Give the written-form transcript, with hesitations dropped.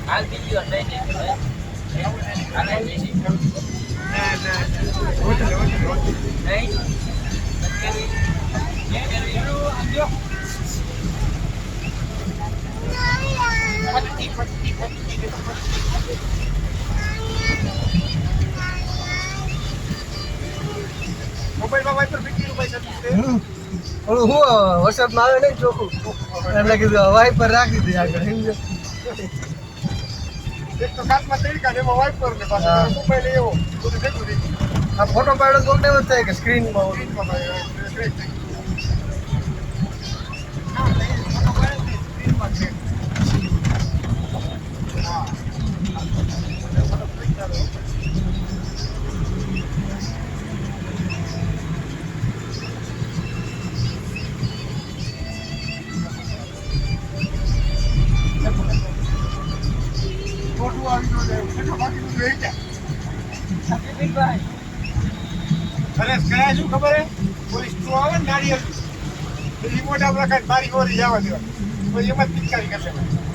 હાલ બીજી વાર લઈ મોબાઈલમાં વાઇપર ફીટી રૂપિયા સર્વિસ હું વોટ્સએપમાં આવે નહીં ચોખ્ખું એટલે કીધું વાઇપર રાખી દીધી આગળ સમજો એક તો કાચમાં તેલ કાઢે એમાં વાઇપર ને પાછું મોબાઈલ એવો બધું ભેગું થઈ ગયું આ ફોટો પાડો તો કેમ જ થાય કે સ્ક્રીનમાં સ્ક્રીનમાં ક્રેક થઈ ફોટો આવી ગયો બાકી બધું રહી ગયા અરે કયા શું ખબર હે પોલીસ નું આવે ને નારિયેલ રિમોટ આપણે કાંઈ બારી ગોરી જવા દેવા તો એમાં જ પિચકારી કરી લેવાય